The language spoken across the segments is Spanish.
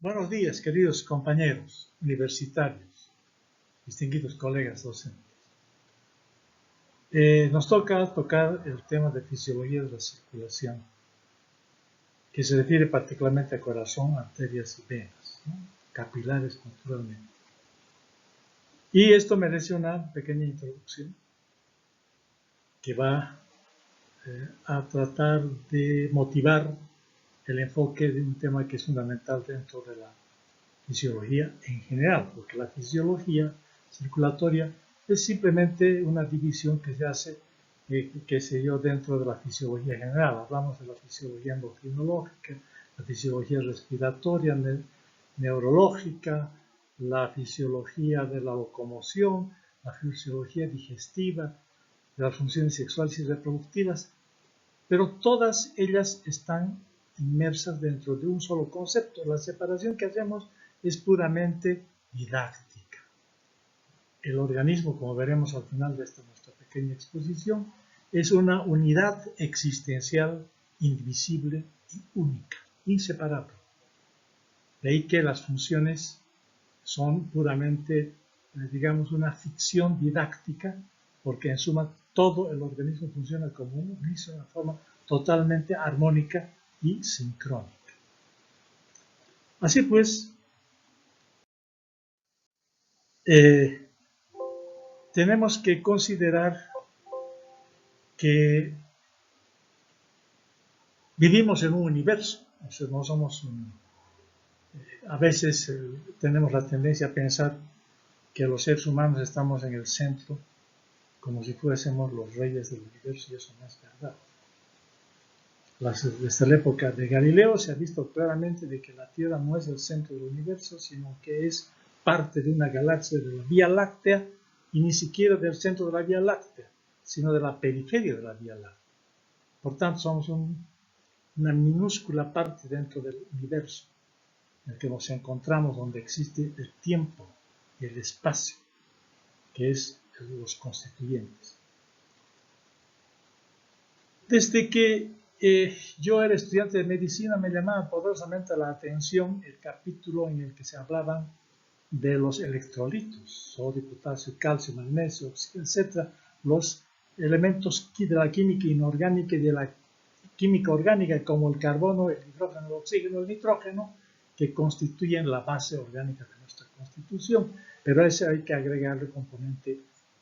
Buenos días, queridos compañeros universitarios, distinguidos colegas docentes. Nos toca tocar el tema de fisiología de la circulación, que se refiere particularmente a corazón, arterias y venas, ¿no? Capilares naturalmente. Y esto merece una pequeña introducción que va a tratar de motivar el enfoque de un tema que es fundamental dentro de la fisiología en general, porque la fisiología circulatoria es simplemente una división que se hace, qué sé yo, dentro de la fisiología general. Hablamos de la fisiología endocrinológica, la fisiología respiratoria, neurológica, la fisiología de la locomoción, la fisiología digestiva, de las funciones sexuales y reproductivas, pero todas ellas están inmersas dentro de un solo concepto. La separación que hacemos es puramente didáctica. El organismo, como veremos al final de esta nuestra pequeña exposición, es una unidad existencial indivisible y única, inseparable. De ahí que las funciones son puramente, digamos, una ficción didáctica, porque en suma todo el organismo funciona como un unísono, de una forma totalmente armónica y sincrónica. Así pues, tenemos que considerar que vivimos en un universo, o sea, no somos a veces tenemos la tendencia a pensar que los seres humanos estamos en el centro, como si fuésemos los reyes del universo, y eso no es verdad. Desde la época de Galileo se ha visto claramente de que la Tierra no es el centro del universo, sino que es parte de una galaxia de la Vía Láctea, y ni siquiera del centro de la Vía Láctea, sino de la periferia de la Vía Láctea. Por tanto, somos una minúscula parte dentro del universo, en el que nos encontramos donde existe el tiempo y el espacio, que es los constituyentes. Desde que yo era estudiante de medicina, me llamaba poderosamente la atención el capítulo en el que se hablaban de los electrolitos, sodio, potasio, calcio, magnesio, oxígeno, etc., los elementos de la química inorgánica y de la química orgánica, como el carbono, el hidrógeno, el oxígeno, el nitrógeno, que constituyen la base orgánica de nuestra constitución. Pero a eso hay que agregarle el componente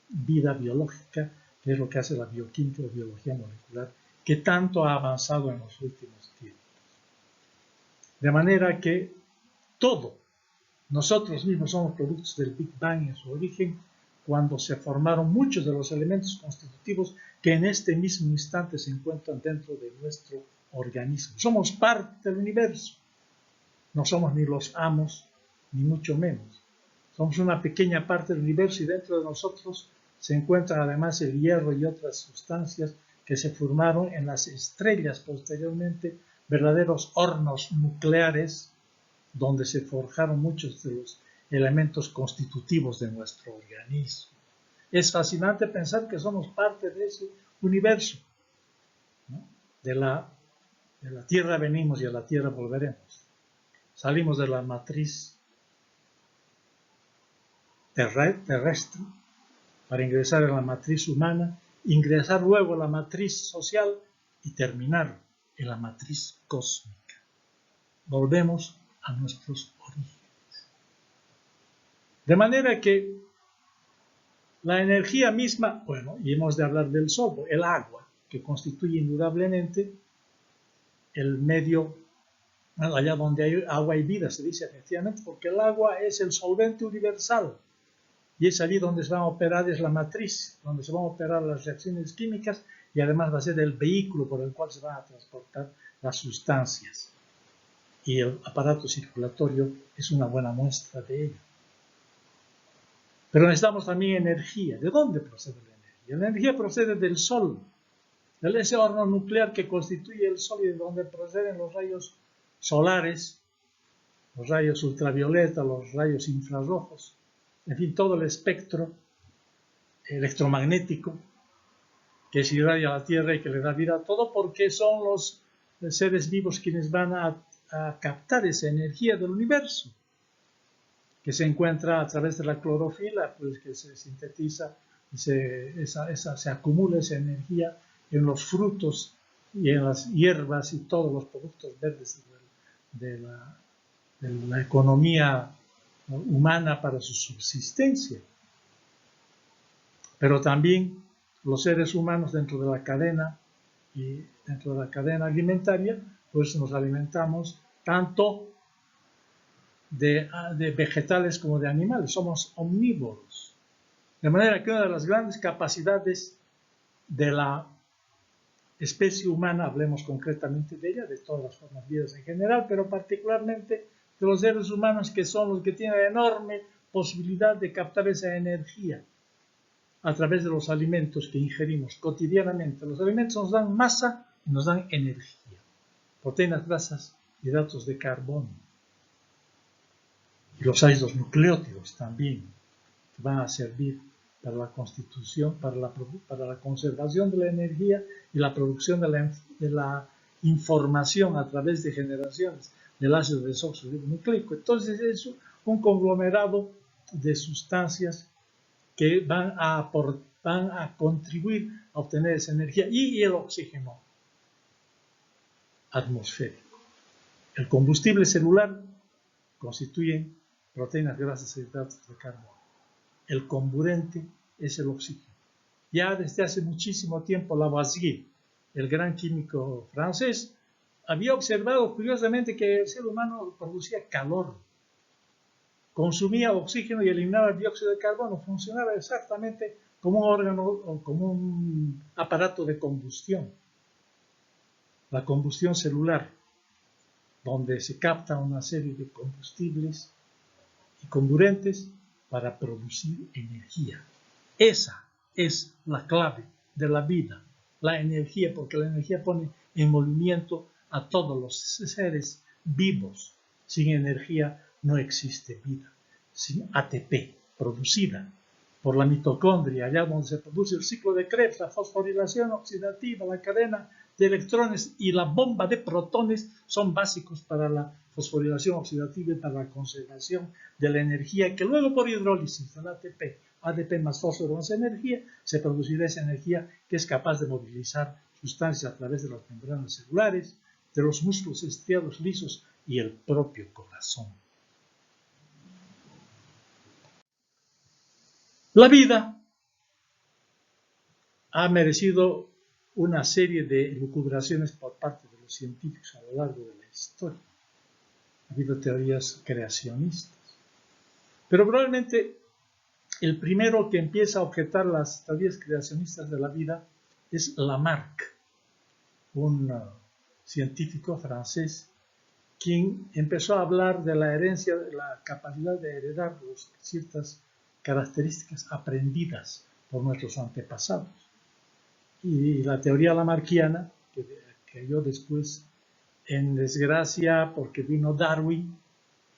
vida biológica, que es lo que hace la bioquímica o biología molecular, que tanto ha avanzado en los últimos tiempos. De manera que todo, nosotros mismos somos productos del Big Bang en su origen, cuando se formaron muchos de los elementos constitutivos que en este mismo instante se encuentran dentro de nuestro organismo. Somos parte del universo. No somos ni los amos, ni mucho menos. Somos una pequeña parte del universo y dentro de nosotros se encuentran además el hierro y otras sustancias que se formaron en las estrellas posteriormente, verdaderos hornos nucleares donde se forjaron muchos de los elementos constitutivos de nuestro organismo. Es fascinante pensar que somos parte de ese universo, ¿no? De la Tierra venimos y a la Tierra volveremos. Salimos de la matriz terrestre para ingresar en la matriz humana, ingresar luego a la matriz social y terminar en la matriz cósmica. Volvemos a nuestros orígenes. De manera que la energía misma, bueno, y hemos de hablar del sol, el agua, que constituye indudablemente el medio, allá donde hay agua y vida, se dice efectivamente, porque el agua es el solvente universal. Y es allí donde se va a operar, es la matriz, donde se van a operar las reacciones químicas y además va a ser el vehículo por el cual se van a transportar las sustancias. Y el aparato circulatorio es una buena muestra de ello. Pero necesitamos también energía. ¿De dónde procede la energía? La energía procede del Sol, de ese horno nuclear que constituye el Sol y de donde proceden los rayos solares, los rayos ultravioleta, los rayos infrarrojos, en fin, todo el espectro electromagnético que se irradia a la Tierra y que le da vida a todo, porque son los seres vivos quienes van a a captar esa energía del universo, que se encuentra a través de la clorofila, pues que se sintetiza, se acumula esa energía en los frutos y en las hierbas y todos los productos verdes de la economía humana para su subsistencia. Pero también los seres humanos dentro de la cadena y dentro de la cadena alimentaria, pues nos alimentamos tanto de vegetales como de animales, somos omnívoros. De manera que una de las grandes capacidades de la especie humana, hablemos concretamente de ella, de todas las formas vivas en general, pero particularmente de los seres humanos, que son los que tienen la enorme posibilidad de captar esa energía a través de los alimentos que ingerimos cotidianamente. Los alimentos nos dan masa y nos dan energía, proteínas, grasas, hidratos de carbono. Y los ácidos nucleótidos también, que van a servir para la constitución, para la conservación de la energía y la producción de la información a través de generaciones del ácido desoxirribonucleico. Entonces es un conglomerado de sustancias que van a contribuir a obtener esa energía, y el oxígeno atmosférico. El combustible celular constituyen proteínas, grasas y hidratos de carbono. El comburente es el oxígeno. Ya desde hace muchísimo tiempo Lavoisier, el gran químico francés, había observado curiosamente que el ser humano producía calor, consumía oxígeno y eliminaba el dióxido de carbono. Funcionaba exactamente como un órgano o como un aparato de combustión. La combustión celular, donde se capta una serie de combustibles y comburentes para producir energía. Esa es la clave de la vida, la energía, porque la energía pone en movimiento a todos los seres vivos. Sin energía no existe vida. Sin ATP producida por la mitocondria, allá donde se produce el ciclo de Krebs, la fosforilación oxidativa, la cadena de electrones y la bomba de protones son básicos para la fosforilación oxidativa y para la conservación de la energía, que luego por hidrólisis del ADP más fósforo más energía, se producirá esa energía que es capaz de movilizar sustancias a través de las membranas celulares, de los músculos estriados lisos y el propio corazón. La vida ha merecido una serie de elucubraciones por parte de los científicos a lo largo de la historia. Ha habido teorías creacionistas. Pero probablemente el primero que empieza a objetar las teorías creacionistas de la vida es Lamarck, un científico francés, quien empezó a hablar de la herencia, de la capacidad de heredar ciertas características aprendidas por nuestros antepasados. Y la teoría lamarckiana, que cayó después en desgracia porque vino Darwin,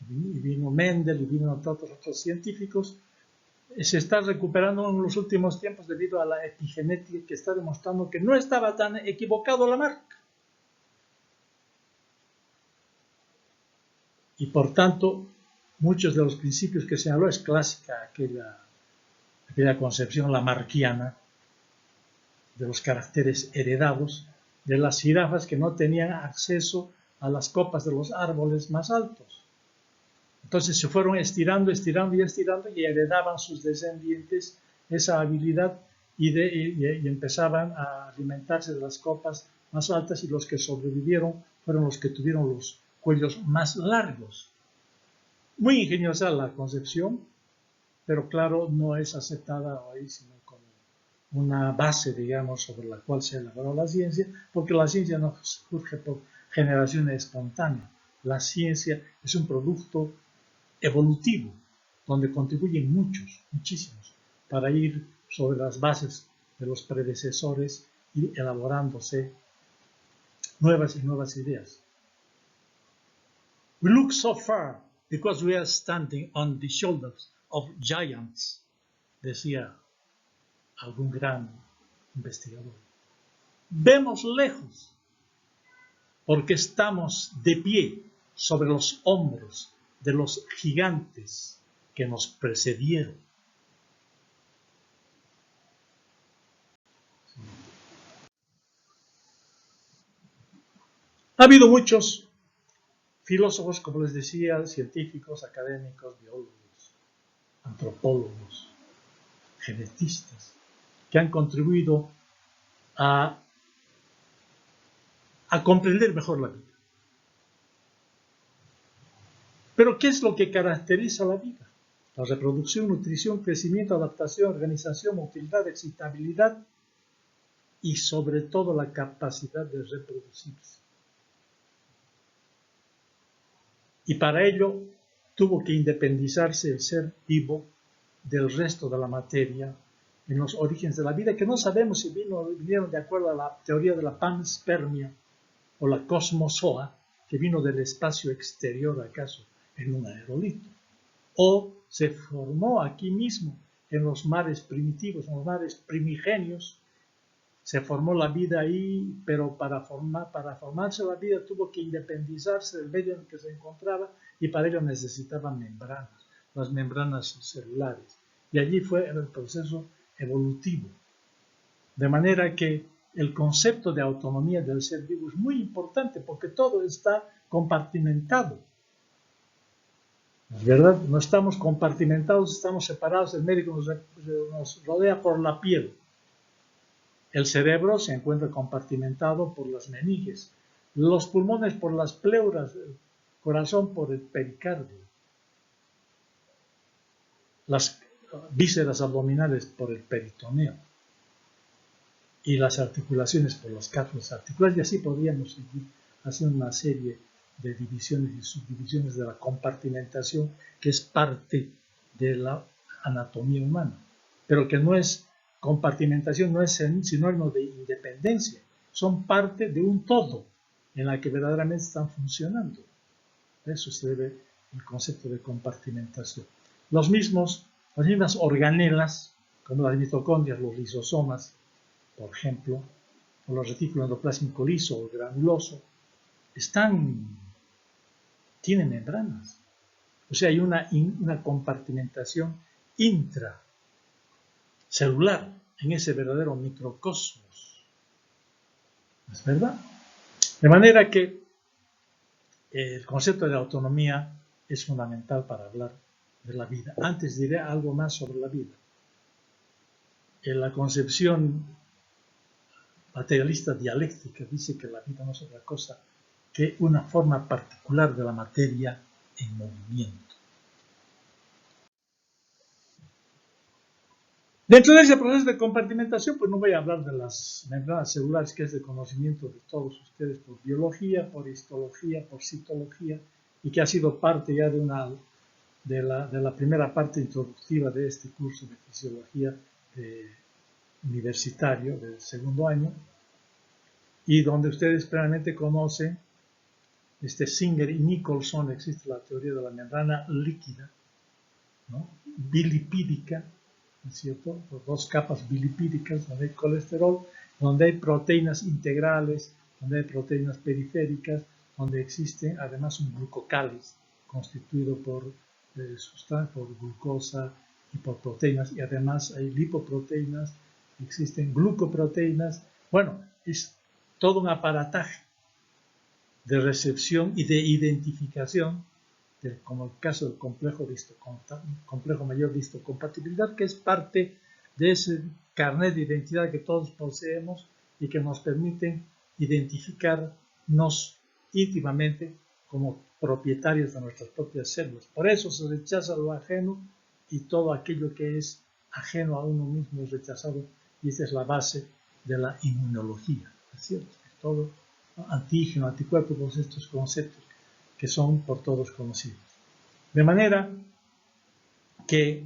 y vino Mendel, y vino otros científicos, se está recuperando en los últimos tiempos debido a la epigenética, que está demostrando que no estaba tan equivocado Lamarck. Y por tanto, muchos de los principios que señaló es clásica aquella concepción lamarckiana de los caracteres heredados de las jirafas que no tenían acceso a las copas de los árboles más altos. Entonces se fueron estirando y heredaban sus descendientes esa habilidad y empezaban a alimentarse de las copas más altas, y los que sobrevivieron fueron los que tuvieron los cuellos más largos. Muy ingeniosa la concepción, pero claro, no es aceptada hoy sino como una base, digamos, sobre la cual se elaboró la ciencia, porque la ciencia no surge por generación espontánea. La ciencia es un producto evolutivo, donde contribuyen muchísimos, para ir sobre las bases de los predecesores y elaborándose nuevas y nuevas ideas. We look so far because we are standing on the shoulders of giants, decía algún gran investigador. Vemos lejos porque estamos de pie sobre los hombros de los gigantes que nos precedieron. Ha habido muchos filósofos, como les decía, científicos, académicos, biólogos, antropólogos, genetistas, que han contribuido a comprender mejor la vida. Pero ¿qué es lo que caracteriza la vida? La reproducción, nutrición, crecimiento, adaptación, organización, utilidad, excitabilidad y sobre todo la capacidad de reproducirse. Y para ello tuvo que independizarse el ser vivo del resto de la materia en los orígenes de la vida, que no sabemos si vinieron de acuerdo a la teoría de la panspermia o la cosmozoa, que vino del espacio exterior acaso en un aerolito, o se formó aquí mismo en los mares primitivos, en los mares primigenios. Se formó la vida ahí, pero para formarse la vida tuvo que independizarse del medio en el que se encontraba y para ello necesitaba membranas, las membranas celulares. Y allí fue el proceso evolutivo. De manera que el concepto de autonomía del ser vivo es muy importante porque todo está compartimentado. ¿Es verdad? No estamos compartimentados, estamos separados, el médico nos rodea por la piel. El cerebro se encuentra compartimentado por las meninges, los pulmones por las pleuras, el corazón por el pericardio, las vísceras abdominales por el peritoneo y las articulaciones por las cápsulas articulares, y así podríamos seguir haciendo una serie de divisiones y subdivisiones de la compartimentación que es parte de la anatomía humana, pero que no es compartimentación, no es sinónimo de independencia, son parte de un todo en la que verdaderamente están funcionando. A eso se debe el concepto de compartimentación. Las mismas organelas, como las mitocondrias, los lisosomas, por ejemplo, o los retículos endoplásmico liso o granuloso, tienen membranas. O sea, hay una compartimentación intracelular en ese verdadero microcosmos. ¿Es verdad? De manera que el concepto de autonomía es fundamental para hablar de la vida. Antes diré algo más sobre la vida. En la concepción materialista dialéctica dice que la vida no es otra cosa que una forma particular de la materia en movimiento. Dentro de ese proceso de compartimentación, pues no voy a hablar de las membranas celulares, que es de conocimiento de todos ustedes por biología, por histología, por citología, y que ha sido parte ya de la primera parte introductiva de este curso de fisiología universitario del segundo año, y donde ustedes plenamente conocen Singer y Nicholson, existe la teoría de la membrana líquida, ¿no? Bilipídica, ¿no es cierto? Por dos capas bilipídicas, donde hay colesterol, donde hay proteínas integrales, donde hay proteínas periféricas, donde existe además un glucocáliz constituido por glucosa y por proteínas, y además hay lipoproteínas, existen glucoproteínas. Bueno, es todo un aparataje de recepción y de identificación, como el caso del complejo mayor de histocompatibilidad, que es parte de ese carnet de identidad que todos poseemos y que nos permiten identificarnos íntimamente como propietarios de nuestras propias células. Por eso se rechaza lo ajeno y todo aquello que es ajeno a uno mismo es rechazado, y esa es la base de la inmunología, ¿es cierto? Es todo antígeno, anticuerpo, todos estos conceptos que son por todos conocidos. De manera que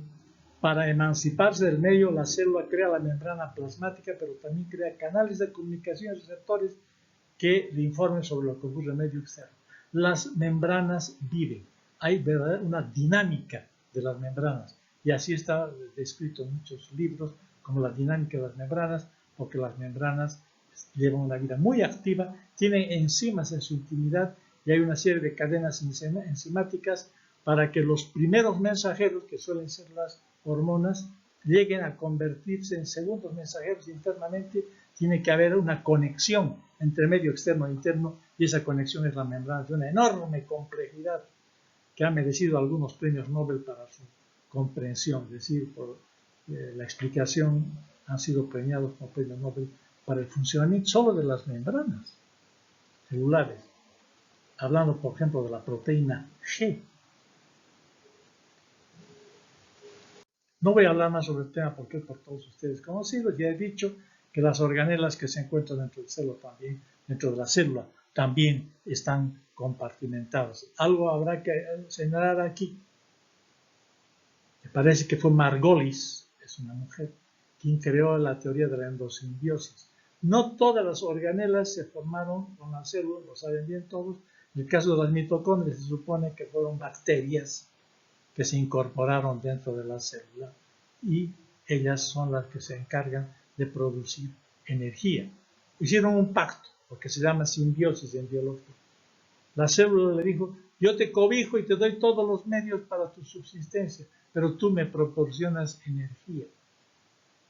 para emanciparse del medio, la célula crea la membrana plasmática, pero también crea canales de comunicación y receptores que le informen sobre lo que ocurre en el medio externo. Las membranas viven. Hay una dinámica de las membranas, y así está descrito en muchos libros como la dinámica de las membranas, porque las membranas llevan una vida muy activa, tienen enzimas en su intimidad y hay una serie de cadenas enzimáticas para que los primeros mensajeros, que suelen ser las hormonas, lleguen a convertirse en segundos mensajeros internamente. Tiene que haber una conexión entre medio externo e interno, y esa conexión es la membrana, de una enorme complejidad que ha merecido algunos premios Nobel para su comprensión, es decir, por la explicación han sido premiados con premios Nobel para el funcionamiento solo de las membranas celulares, hablando por ejemplo de la proteína G. No voy a hablar más sobre el tema porque es por todos ustedes conocido. Ya he dicho que las organelas que se encuentran dentro de la célula también están compartimentadas. Algo habrá que señalar aquí. Me parece que fue Margolis, es una mujer, quien creó la teoría de la endosimbiosis. No todas las organelas se formaron con la célula, lo saben bien todos. En el caso de las mitocondrias se supone que fueron bacterias que se incorporaron dentro de la célula y ellas son las que se encargan de producir energía. Hicieron un pacto, lo que se llama simbiosis en biología. La célula le dijo: yo te cobijo y te doy todos los medios para tu subsistencia, pero tú me proporcionas energía.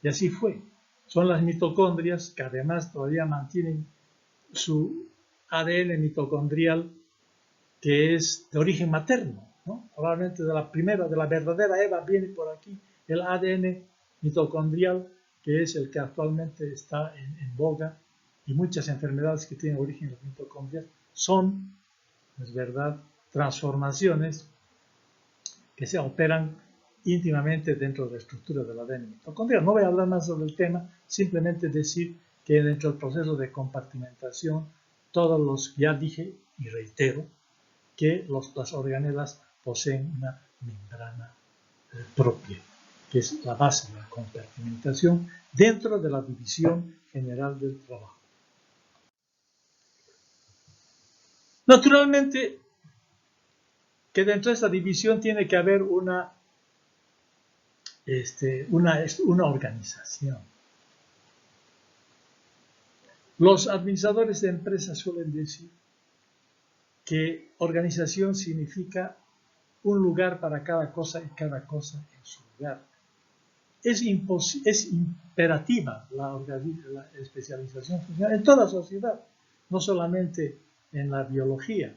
Y así fue. Son las mitocondrias que además todavía mantienen su ADN mitocondrial, que es de origen materno, ¿no? Probablemente de la verdadera Eva viene por aquí el ADN mitocondrial, que es el que actualmente está en boga, y muchas enfermedades que tienen origen en las mitocondrias son, es verdad, transformaciones que se operan íntimamente dentro de la estructura del ADN mitocondrial. No voy a hablar más sobre el tema, simplemente decir que dentro del proceso de compartimentación, todos los, ya dije y reitero, que las organelas poseen una membrana propia, que es la base de la compartimentación dentro de la división general del trabajo. Naturalmente, que dentro de esta división tiene que haber una organización. Los administradores de empresas suelen decir que organización significa un lugar para cada cosa y cada cosa en su lugar. Es imperativa la especialización funcional en toda sociedad, no solamente en la biología.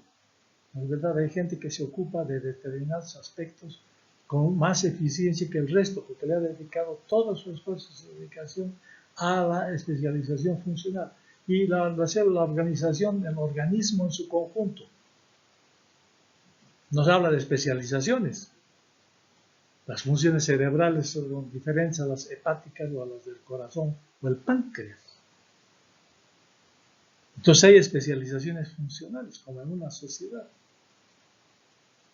En verdad, hay gente que se ocupa de determinados aspectos con más eficiencia que el resto, porque le ha dedicado todo su esfuerzo y su dedicación a la especialización funcional. Y la organización, el organismo en su conjunto, nos habla de especializaciones. Las funciones cerebrales son diferentes a las hepáticas o a las del corazón o el páncreas. Entonces hay especializaciones funcionales, como en una sociedad.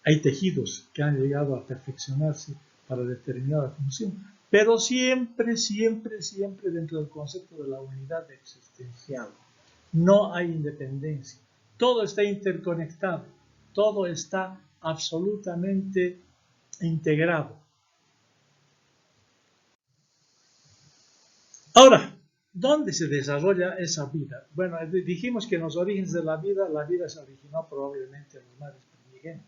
Hay tejidos que han llegado a perfeccionarse para determinada función, pero siempre, siempre, siempre dentro del concepto de la unidad existencial. No hay independencia. Todo está interconectado. Todo está absolutamente integrado. Ahora, ¿dónde se desarrolla esa vida? Bueno, dijimos que en los orígenes de la vida se originó probablemente en los mares primigenios.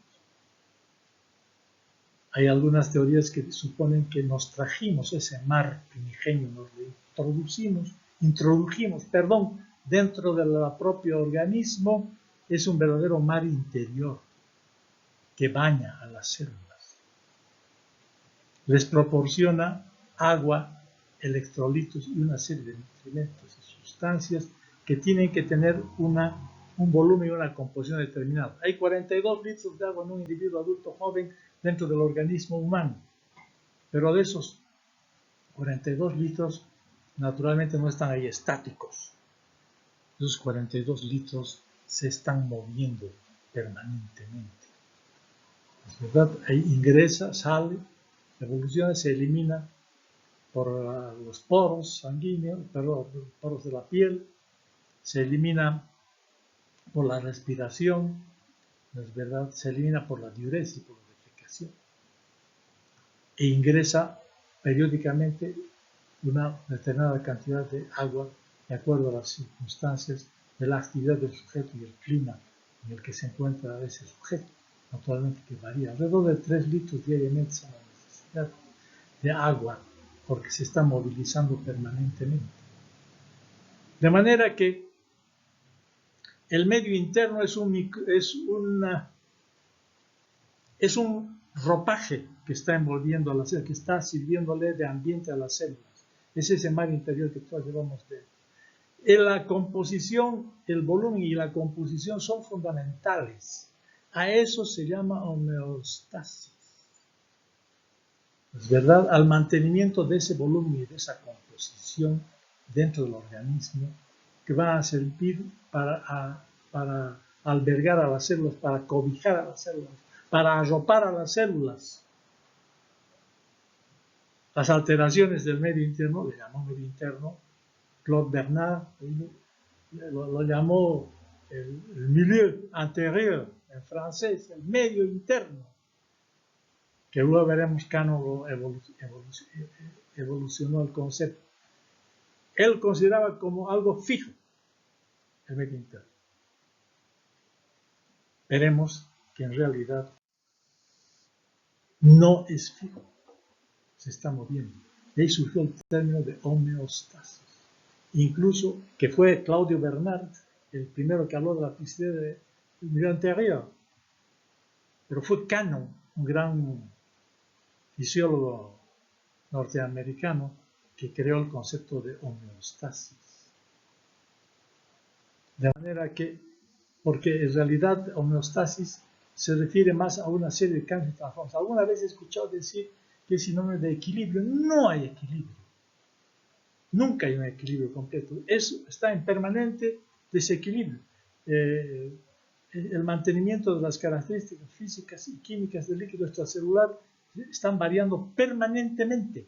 Hay algunas teorías que suponen que nos trajimos ese mar primigenio, nos lo introdujimos, dentro del propio organismo. Es un verdadero mar interior que baña a las células. Les proporciona agua, electrolitos y una serie de nutrimentos y sustancias que tienen que tener un volumen y una composición determinada. Hay 42 litros de agua en un individuo adulto joven dentro del organismo humano, pero de esos 42 litros naturalmente no están ahí estáticos. Esos 42 litros se están moviendo permanentemente. Es verdad, ahí ingresa, sale, evoluciona, se elimina por los poros sanguíneos, los poros de la piel, se elimina por la respiración, es verdad, se elimina por la diuresis, por la defecación, e ingresa periódicamente una determinada cantidad de agua de acuerdo a las circunstancias de la actividad del sujeto y el clima en el que se encuentra ese sujeto, naturalmente que varía. Alrededor de 3 litros diariamente son la necesidad de agua, porque se está movilizando permanentemente. De manera que el medio interno es un ropaje que está envolviendo a la célula, que está sirviéndole de ambiente a las células. Es ese mar interior que todos llevamos dentro. En la composición, el volumen y la composición son fundamentales. A eso se llama homeostasis. Es verdad, al mantenimiento de ese volumen y de esa composición dentro del organismo, que va a servir para albergar a las células, para cobijar a las células, para arropar a las células. Las alteraciones del medio interno, le llamó medio interno, Claude Bernard lo llamó el milieu intérieur en francés, el medio interno, que luego veremos Cano evolucionó el concepto. Él consideraba como algo fijo el medio interno. Veremos que en realidad no es fijo, se está moviendo. Y ahí surgió el término de homeostasis. Incluso que fue Claudio Bernard el primero que habló de la plasticidad del medio interior. Pero fue Cano, un gran fisiólogo norteamericano, que creó el concepto de homeostasis. De manera que, porque en realidad homeostasis se refiere más a una serie de cambios y transformaciones. Alguna vez he escuchado decir que es sinónimo de equilibrio. No hay equilibrio. Nunca hay un equilibrio completo. Eso está en permanente desequilibrio. El mantenimiento de las características físicas y químicas del líquido extracelular están variando permanentemente.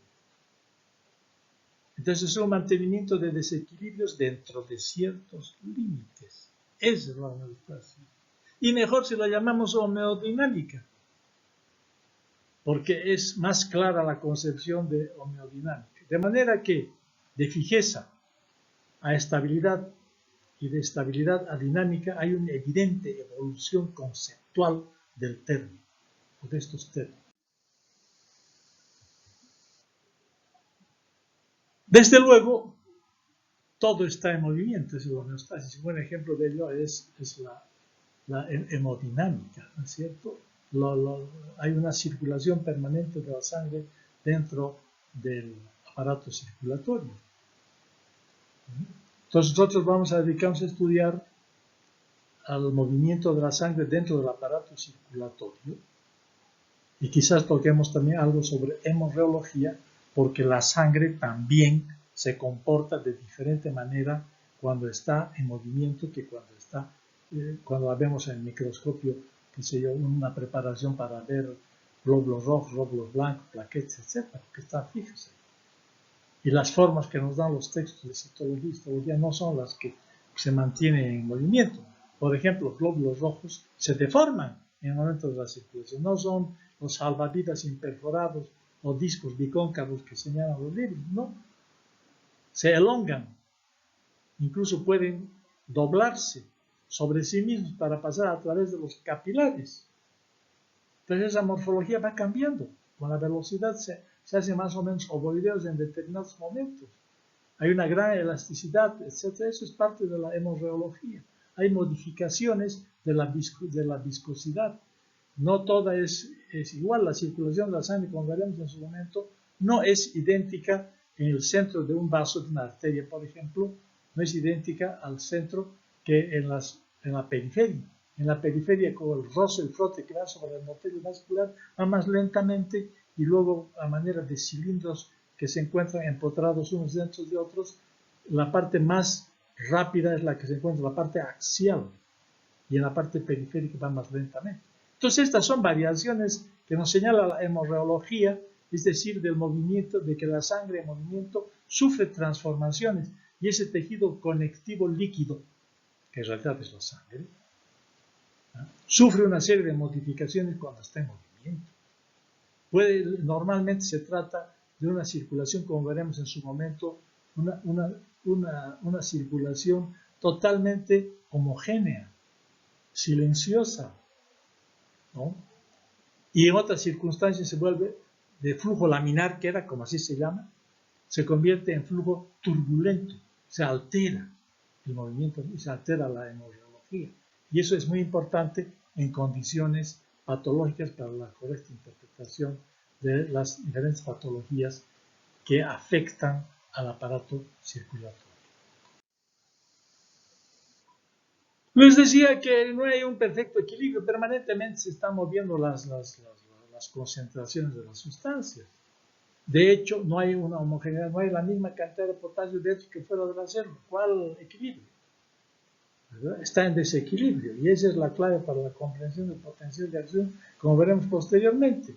Entonces es un mantenimiento de desequilibrios dentro de ciertos límites. Esa es la homeostasis. Y mejor si la llamamos homeodinámica, porque es más clara la concepción de homeodinámica. De manera que de fijeza a estabilidad y de estabilidad a dinámica hay una evidente evolución conceptual del término, o de estos términos. Desde luego, todo está en movimiento, es la homeostasis. Un buen ejemplo de ello es la hemodinámica, ¿no es cierto? Hay una circulación permanente de la sangre dentro del aparato circulatorio. Entonces nosotros vamos a dedicarnos a estudiar al movimiento de la sangre dentro del aparato circulatorio y quizás toquemos también algo sobre hemorreología, porque la sangre también se comporta de diferente manera cuando está en movimiento que cuando la vemos en el microscopio, qué sé yo, una preparación para ver glóbulos rojos, glóbulos blancos, plaquetas, etc., que están fijas. Y las formas que nos dan los textos de citología y histología no son las que se mantienen en movimiento. Por ejemplo, los glóbulos rojos se deforman en el momento de la circulación. No son los salvavidas imperforados o discos bicóncavos que señalan los libros, no. Se elongan. Incluso pueden doblarse sobre sí mismos para pasar a través de los capilares. Entonces esa morfología va cambiando. Con la velocidad se hace más o menos ovoideos en determinados momentos. Hay una gran elasticidad, etc. Eso es parte de la hemorreología. Hay modificaciones de la viscosidad. No toda es igual. La circulación de la sangre, como veremos en su momento, no es idéntica en el centro de un vaso de una arteria, por ejemplo, no es idéntica al centro que en la periferia. En la periferia, con el roce, el frote que va sobre el endotelio vascular, va más lentamente y luego a manera de cilindros que se encuentran empotrados unos dentro de otros, la parte más rápida es la que se encuentra en la parte axial y en la parte periférica va más lentamente. Entonces estas son variaciones que nos señala la hemorreología, es decir, del movimiento, de que la sangre en movimiento sufre transformaciones y ese tejido conectivo líquido, que en realidad es la sangre, sufre una serie de modificaciones cuando está en movimiento. Normalmente se trata de una circulación, como veremos en su momento, una circulación totalmente homogénea. silenciosa, ¿no? Y en otras circunstancias se vuelve de flujo laminar, que era como así se llama, se convierte en flujo turbulento, se altera el movimiento y se altera la hemorragia. Y eso es muy importante en condiciones patológicas para la correcta interpretación de las diferentes patologías que afectan al aparato circulatorio. Les decía que no hay un perfecto equilibrio, permanentemente se están moviendo las concentraciones de las sustancias. De hecho, no hay una homogeneidad, no hay la misma cantidad de potasio dentro que fuera de la célula. ¿Cuál equilibrio? ¿Verdad? Está en desequilibrio y esa es la clave para la comprensión del potencial de acción, como veremos posteriormente.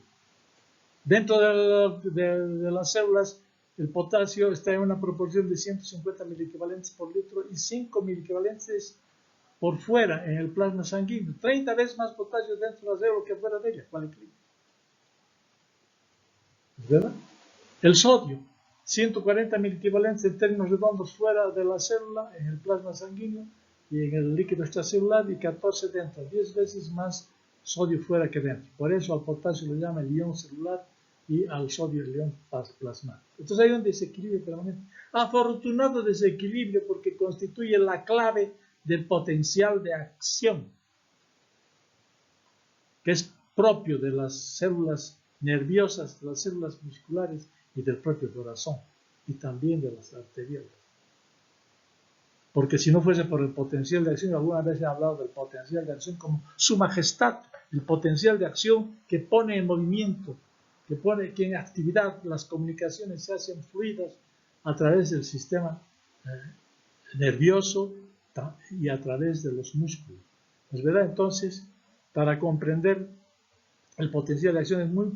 Dentro de las células, el potasio está en una proporción de 150 miliequivalentes por litro y 5 miliequivalentes por fuera en el plasma sanguíneo. 30 veces más potasio dentro de la célula que fuera de ella. ¿Cuál equilibrio? ¿Verdad? El sodio, 140 miliequivalentes en términos redondos fuera de la célula, en el plasma sanguíneo y en el líquido extracelular, y 14 dentro, 10 veces más sodio fuera que dentro. Por eso al potasio le llama el ion celular y al sodio el ion plasmático. Entonces hay un desequilibrio permanente. Afortunado desequilibrio porque constituye la clave del potencial de acción, que es propio de las células nerviosas, de las células musculares y del propio corazón, y también de las arteriales. Porque si no fuese por el potencial de acción, alguna vez he hablado del potencial de acción como su majestad, el potencial de acción que pone en movimiento, que en actividad las comunicaciones se hacen fluidas a través del sistema nervioso y a través de los músculos. ¿Es verdad? Entonces, para comprender el potencial de acción es muy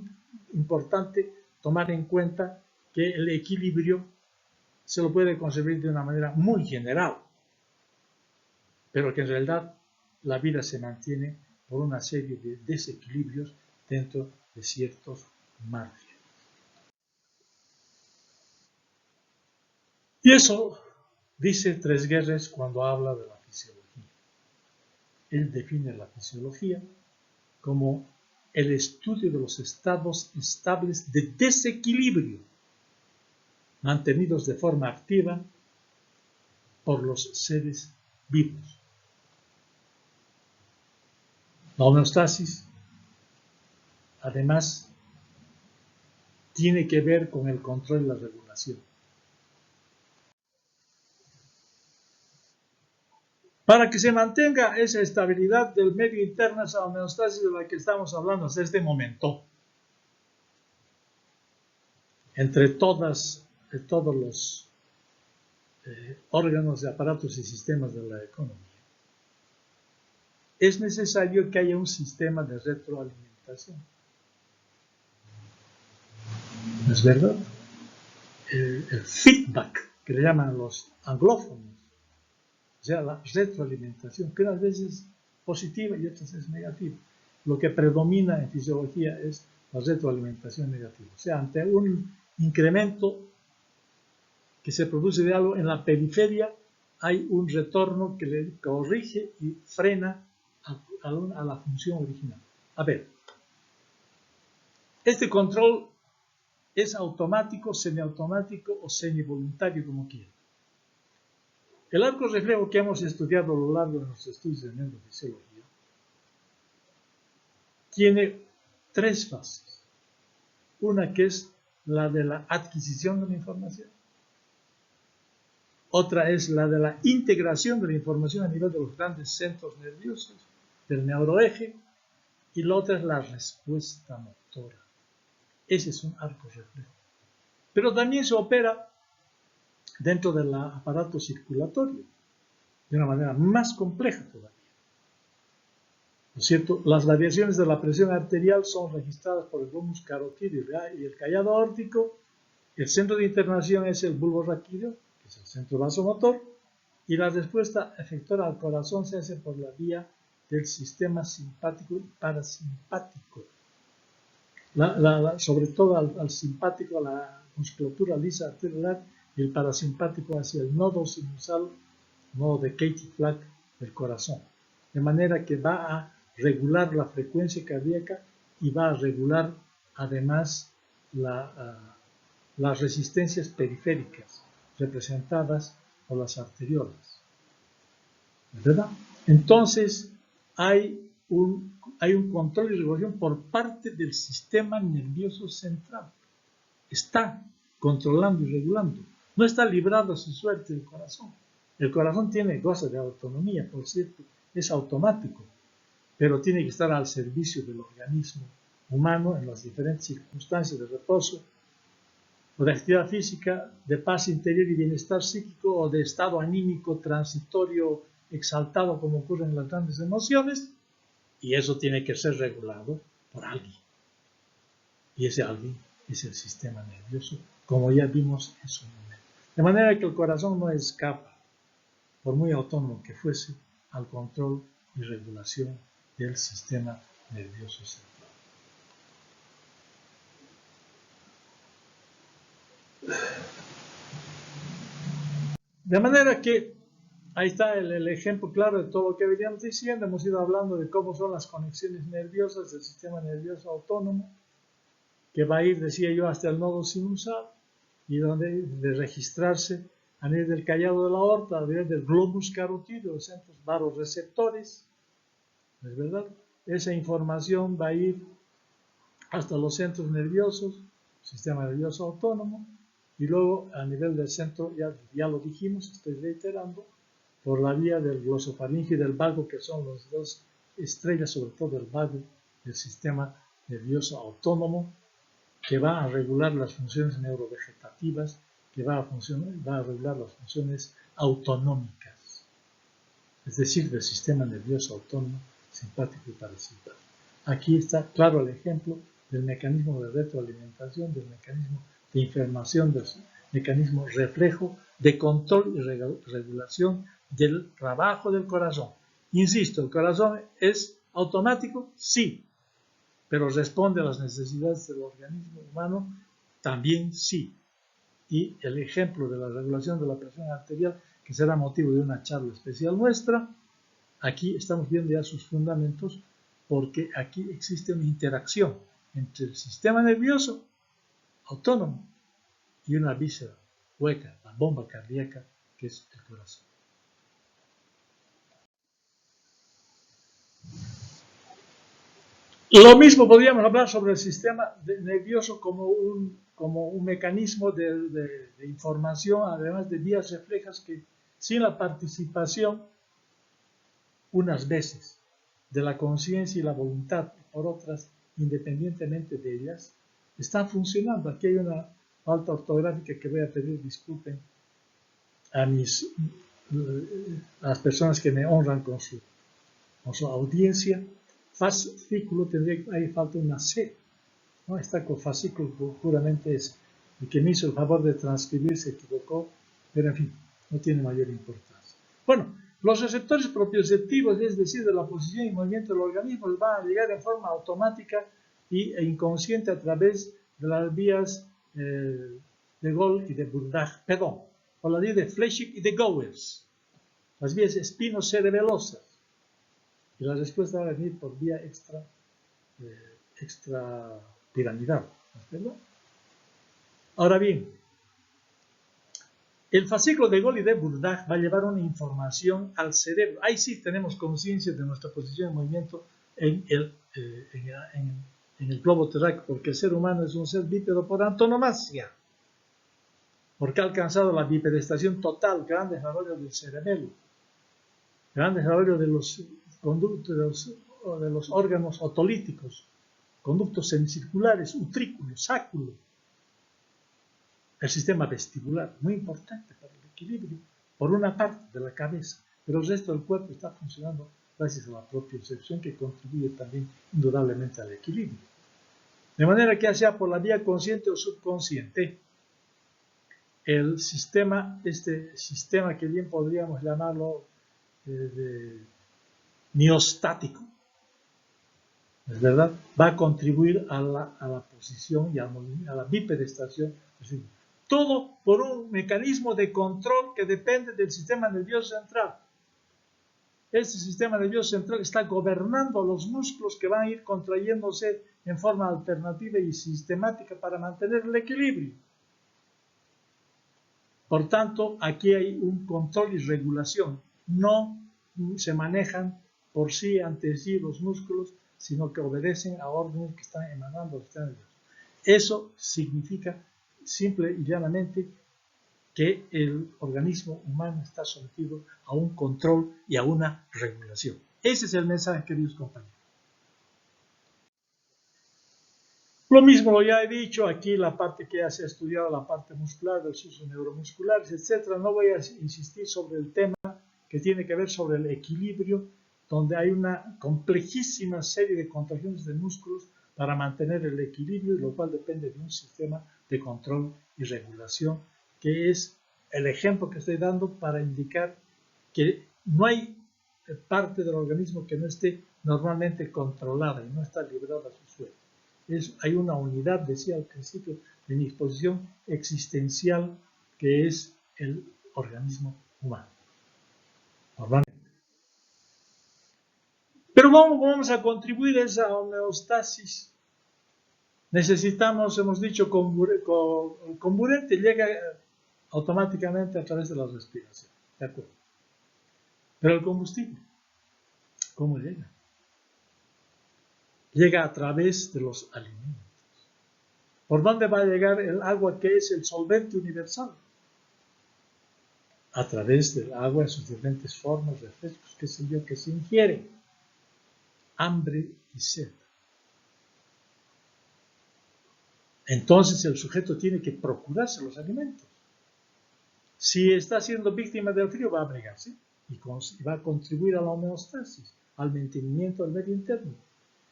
importante tomar en cuenta que el equilibrio se lo puede concebir de una manera muy general, pero que en realidad la vida se mantiene por una serie de desequilibrios dentro de ciertos márgenes. Y eso dice Tresguerres cuando habla de la fisiología. Él define la fisiología como el estudio de los estados estables de desequilibrio mantenidos de forma activa por los seres vivos. La homeostasis, además, tiene que ver con el control y la regulación. Para que se mantenga esa estabilidad del medio interno, esa homeostasis de la que estamos hablando hasta este momento, entre todos los órganos, aparatos y sistemas de la economía, es necesario que haya un sistema de retroalimentación. ¿No es verdad? El feedback, que le llaman los anglófonos, o sea, la retroalimentación, que unas veces es positiva y otras es negativa. Lo que predomina en fisiología es la retroalimentación negativa. O sea, ante un incremento que se produce de algo en la periferia, hay un retorno que le corrige y frena a la función original. A ver, este control es automático, semiautomático o semivoluntario, como quiera. El arco reflejo que hemos estudiado a lo largo de nuestros estudios de neurofisiología tiene tres fases. Una que es la de la adquisición de la información. Otra es la de la integración de la información a nivel de los grandes centros nerviosos, del neuroeje. Y la otra es la respuesta motora. Ese es un arco reflejo. Pero también se opera dentro del aparato circulatorio de una manera más compleja todavía. ¿No es cierto? Las variaciones de la presión arterial son registradas por el glomus carotídeo y el callado aórtico. El centro de internación es el bulbo raquídeo, que es el centro vasomotor, y la respuesta efectora al corazón se hace por la vía del sistema simpático y parasimpático. Sobre todo al simpático, a la musculatura lisa arteriolar, y el parasimpático hacia el nodo sinusal, nodo de Katie-Flack del corazón. de manera que va a regular la frecuencia cardíaca y va a regular además las resistencias periféricas representadas por las arteriolas, ¿verdad? Entonces hay un control y regulación por parte del sistema nervioso central. Está controlando y regulando. No está librado a su suerte el corazón. El corazón goza de autonomía, por cierto, es automático, pero tiene que estar al servicio del organismo humano en las diferentes circunstancias de reposo, o de actividad física, de paz interior y bienestar psíquico, o de estado anímico transitorio exaltado, como ocurre en las grandes emociones, y eso tiene que ser regulado por alguien. Y ese alguien es el sistema nervioso, como ya vimos en su momento. De manera que el corazón no escapa, por muy autónomo que fuese, al control y regulación del sistema nervioso central. De manera que ahí está el ejemplo claro de todo lo que veníamos diciendo. Hemos ido hablando de cómo son las conexiones nerviosas del sistema nervioso autónomo, que va a ir, decía yo, hasta el nodo sinusal, y donde de registrarse a nivel del callado de la aorta, a nivel del globus carotídeo, los centros baroreceptores, ¿es verdad? Esa información va a ir hasta los centros nerviosos, sistema nervioso autónomo, y luego a nivel del centro, ya lo dijimos, estoy reiterando, por la vía del glosofaringio y del vago, que son las dos estrellas, sobre todo el vago del sistema nervioso autónomo, que va a regular las funciones neurovegetativas, que va a regular las funciones autonómicas, es decir, del sistema nervioso autónomo, simpático y parasimpático. Aquí está claro el ejemplo del mecanismo de retroalimentación, del mecanismo de información, del mecanismo reflejo, de control y regulación del trabajo del corazón. Insisto, ¿el corazón es automático? Sí, pero responde a las necesidades del organismo humano, también sí. Y el ejemplo de la regulación de la presión arterial, que será motivo de una charla especial nuestra, aquí estamos viendo ya sus fundamentos, porque aquí existe una interacción entre el sistema nervioso autónomo y una víscera hueca, la bomba cardíaca, que es el corazón. Lo mismo podríamos hablar sobre el sistema nervioso como un mecanismo de información, además de vías reflejas que, sin la participación, unas veces, de la conciencia y la voluntad, y por otras, independientemente de ellas, están funcionando. Aquí hay una falta ortográfica que voy a pedir disculpen a las personas que me honran con su audiencia. Fascículo tendría, ahí falta una C, ¿no? Está con fascículo, puramente es el que me hizo el favor de transcribir, se equivocó, pero en fin, no tiene mayor importancia. Bueno, los receptores propioceptivos, es decir, de la posición y movimiento del organismo, van a llegar en forma automática e inconsciente a través de las vías de Gol y de Burdach, perdón, por la vía de Flechig y de Gowers, las vías espinocerebelosas. Y la respuesta va a venir por vía extra piramidal, ¿verdad? Ahora bien, el fascículo de Gol y de Burdach va a llevar una información al cerebro. Ahí sí tenemos conciencia de nuestra posición de movimiento en el globo terráqueo, porque el ser humano es un ser bípedo por antonomasia, porque ha alcanzado la bipedestación total, gran desarrollo del cerebelo, gran desarrollo de los conductos, de los órganos otolíticos, conductos semicirculares, utrículos, sáculo, el sistema vestibular, muy importante para el equilibrio, por una parte de la cabeza, pero el resto del cuerpo está funcionando gracias a la propiocepción, que contribuye también indudablemente al equilibrio. De manera que ya sea por la vía consciente o subconsciente, el sistema, este sistema que bien podríamos llamarlo miostático, es verdad, va a contribuir a la posición y a la bipedestación. Es decir, todo por un mecanismo de control que depende del sistema nervioso central. Este sistema nervioso central está gobernando los músculos que van a ir contrayéndose en forma alternativa y sistemática para mantener el equilibrio. Por tanto, aquí hay un control y regulación. No se manejan por sí, ante sí, los músculos, sino que obedecen a órdenes que están emanando del sistema nervioso. Eso significa simple y llanamente que el organismo humano está sometido a un control y a una regulación. Ese es el mensaje, queridos compañeros. Lo mismo lo ya he dicho, aquí la parte que ya se ha estudiado, la parte muscular, los usos neuromusculares, etc. No voy a insistir sobre el tema que tiene que ver sobre el equilibrio, donde hay una complejísima serie de contracciones de músculos para mantener el equilibrio, y lo cual depende de un sistema de control y regulación, que es el ejemplo que estoy dando para indicar que no hay parte del organismo que no esté normalmente controlada y no está librada a su suerte. Hay una unidad, decía al principio de mi exposición, existencial, que es el organismo humano. Normalmente. Pero vamos a contribuir a esa homeostasis. Necesitamos, hemos dicho, el comburente llega automáticamente a través de la respiración. ¿De acuerdo? Pero el combustible, ¿cómo llega? Llega a través de los alimentos. ¿Por dónde va a llegar el agua, que es el solvente universal? A través del agua en sus diferentes formas, refrescos, qué sé yo, que se ingieren. Hambre y sed. Entonces el sujeto tiene que procurarse los alimentos. Si está siendo víctima del frío, va a abrigarse y va a contribuir a la homeostasis, al mantenimiento del medio interno.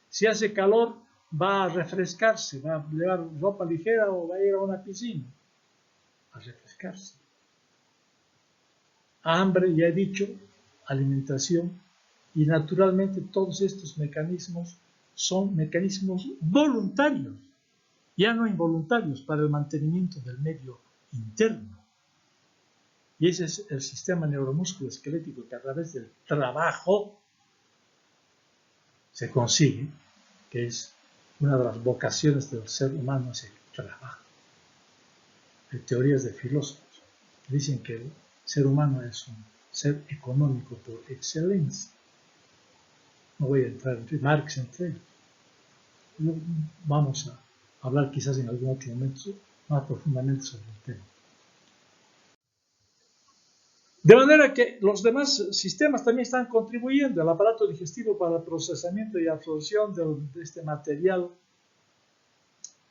Si hace calor, va a refrescarse, va a llevar ropa ligera o va a ir a una piscina a refrescarse. Hambre, ya he dicho, alimentación, y naturalmente todos estos mecanismos son mecanismos voluntarios, ya no involuntarios, para el mantenimiento del medio interno. Y ese es el sistema neuromusculoesquelético que a través del trabajo se consigue, que es una de las vocaciones del ser humano, es el trabajo. Hay teorías de filósofos que dicen que el ser humano es un ser económico por excelencia. No voy a entrar entre Marx, entre ellos. Vamos a hablar quizás en algún otro momento más profundamente sobre el tema. De manera que los demás sistemas también están contribuyendo al aparato digestivo para el procesamiento y absorción de este material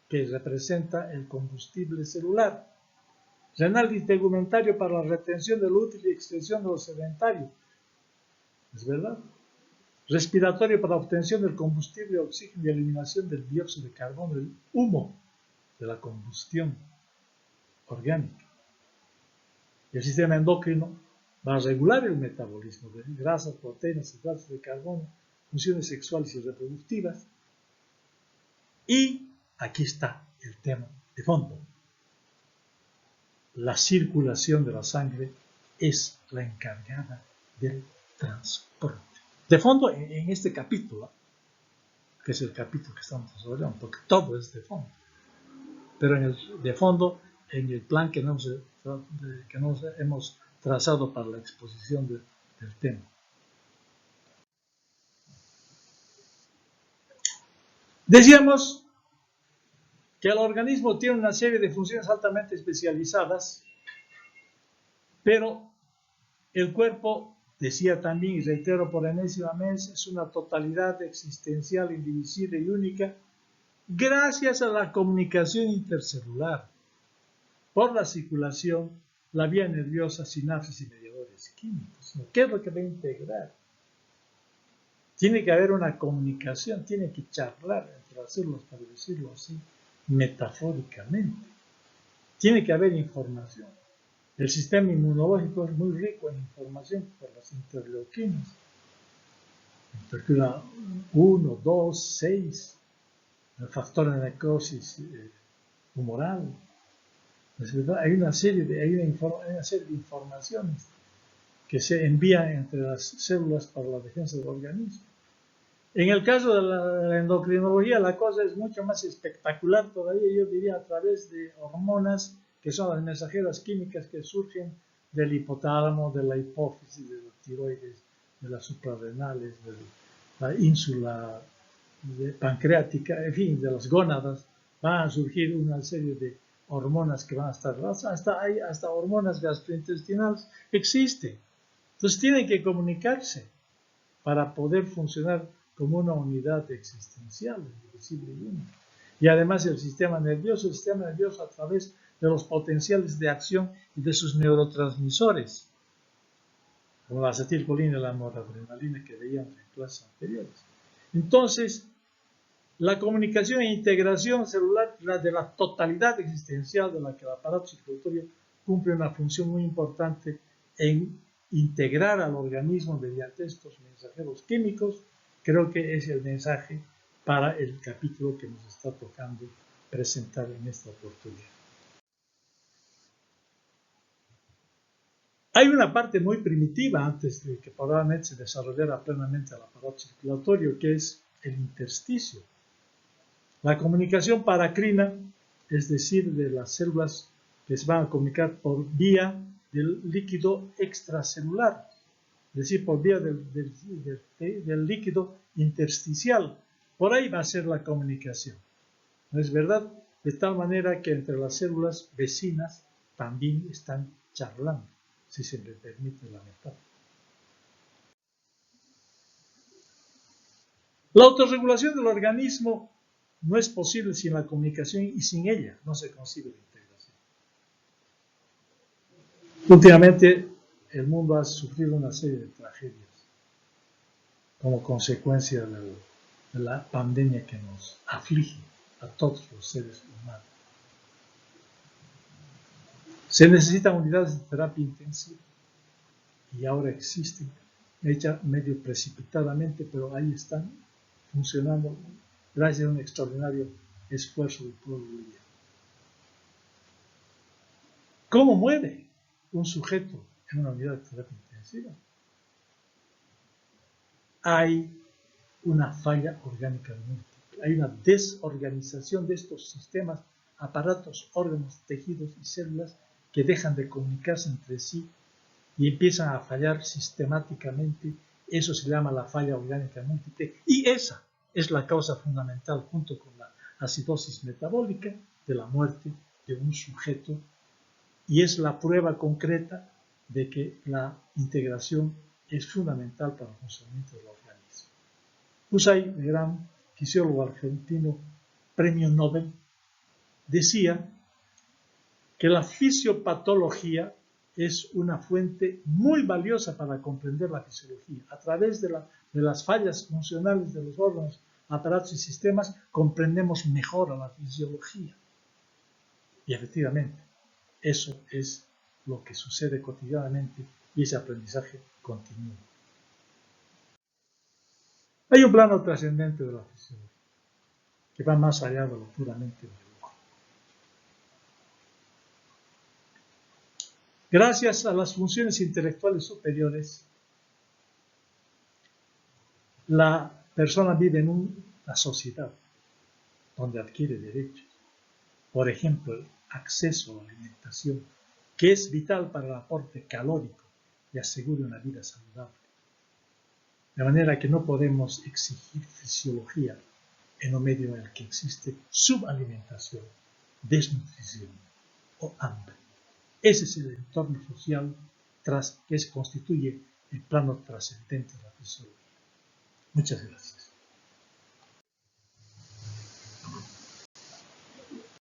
que representa el combustible celular. Renal y tegumentario para la retención del útil y extensión de los sedentarios. ¿Es verdad? Respiratorio para la obtención del combustible, oxígeno y eliminación del dióxido de carbono, el humo de la combustión orgánica. El sistema endocrino va a regular el metabolismo de grasas, proteínas, hidratos de carbono, funciones sexuales y reproductivas. Y aquí está el tema de fondo. La circulación de la sangre es la encargada del transporte. De fondo, en este capítulo, que es el capítulo que estamos desarrollando, porque todo es de fondo, pero de fondo, en el plan que nos hemos trazado para la exposición del tema. Decíamos que el organismo tiene una serie de funciones altamente especializadas, pero el cuerpo, decía también y reitero por enésima vez, es una totalidad existencial, indivisible y única, gracias a la comunicación intercelular, por la circulación, la vía nerviosa, sinapsis y mediadores químicos. ¿Qué es lo que va a integrar? Tiene que haber una comunicación, tiene que charlar entre las células, para decirlo así, metafóricamente. Tiene que haber información. El sistema inmunológico es muy rico en información por las interleuquinas. Interleukina 1, 2, 6, el factor de necrosis humoral. ¿Es verdad? Hay una serie de informaciones que se envían entre las células para la defensa del organismo. En el caso de la endocrinología, la cosa es mucho más espectacular todavía, yo diría, a través de hormonas que son las mensajeras químicas que surgen del hipotálamo, de la hipófisis, de la tiroides, de las suprarrenales, de la ínsula pancreática, en fin, de las gónadas. Van a surgir una serie de hormonas que van a estar, hasta hormonas gastrointestinales existen. Entonces tienen que comunicarse para poder funcionar como una unidad existencial, indivisible y única. Y además el sistema nervioso a través de los potenciales de acción y de sus neurotransmisores, como la acetilcolina y la noradrenalina que veíamos en clases anteriores. Entonces, la comunicación e integración celular de la totalidad existencial de la que el aparato circulatorio cumple una función muy importante en integrar al organismo mediante estos mensajeros químicos, creo que es el mensaje para el capítulo que nos está tocando presentar en esta oportunidad. Hay una parte muy primitiva antes de que probablemente se desarrollara plenamente el aparato circulatorio, que es el intersticio. La comunicación paracrina, es decir, de las células que se van a comunicar por vía del líquido extracelular, es decir, por vía del líquido intersticial. Por ahí va a ser la comunicación. ¿No es verdad? De tal manera que entre las células vecinas también están charlando, si se me permite la metáfora. La autorregulación del organismo no es posible sin la comunicación y sin ella no se concibe la integración. Últimamente el mundo ha sufrido una serie de tragedias como consecuencia de la pandemia que nos aflige a todos los seres humanos. Se necesitan unidades de terapia intensiva y ahora existen, hechas medio precipitadamente, pero ahí están funcionando gracias a un extraordinario esfuerzo del pueblo boliviano. ¿Cómo muere un sujeto en una unidad de terapia intensiva? Hay una falla orgánica múltiple, hay una desorganización de estos sistemas, aparatos, órganos, tejidos y células que dejan de comunicarse entre sí y empiezan a fallar sistemáticamente. Eso se llama la falla orgánica múltiple y esa es la causa fundamental, junto con la acidosis metabólica, de la muerte de un sujeto y es la prueba concreta de que la integración es fundamental para el funcionamiento del organismo. Husay, el gran fisiólogo argentino, premio Nobel, decía que la fisiopatología es una fuente muy valiosa para comprender la fisiología. A través de las fallas funcionales de los órganos, aparatos y sistemas, comprendemos mejor a la fisiología. Y efectivamente, eso es lo que sucede cotidianamente y ese aprendizaje continúa. Hay un plano trascendente de la fisiología que va más allá de lo puramente biológico. Gracias a las funciones intelectuales superiores, la persona vive en una sociedad donde adquiere derechos. Por ejemplo, el acceso a la alimentación, que es vital para el aporte calórico y asegure una vida saludable. De manera que no podemos exigir fisiología en un medio en el que existe subalimentación, desnutrición o hambre. Ese es el entorno social que constituye el plano trascendente de la fisiología. Muchas gracias.